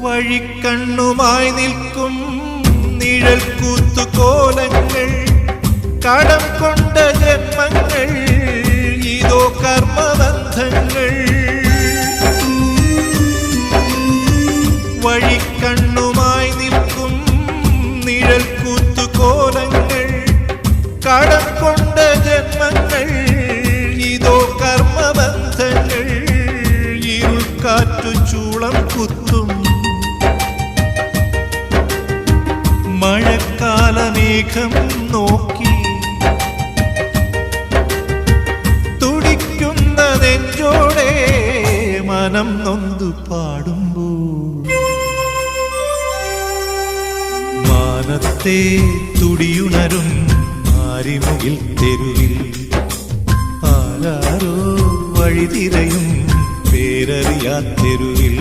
വഴിക്കണ്ണുമായി നിൽക്കും നിഴൽ കൂത്തുകോലങ്ങൾ, കടം കൊണ്ട ജന്മങ്ങൾ, ഇതോ കർമ്മബന്ധങ്ങൾ. വഴിക്കണ്ണുമായി നിൽക്കും നിഴൽ കൂത്തുകോലങ്ങൾ, കടം കൊണ്ട ജന്മങ്ങൾ, ഇതോ കർമ്മബന്ധങ്ങൾ. ഇരുൾക്കാറ്റു ചൂളം കുത്തും മഴക്കാലമേഘം നോക്കി, തുടിക്കുന്ന നെഞ്ചോടെ മനം നൊന്തു പാടുമ്പോൾ, മാനത്തെ തുടിയുണരും മാരിമുകിൽ തെരുവിൽ ആരാരോ വഴിതിരയും പേരറിയാത്തെരുവിൽ.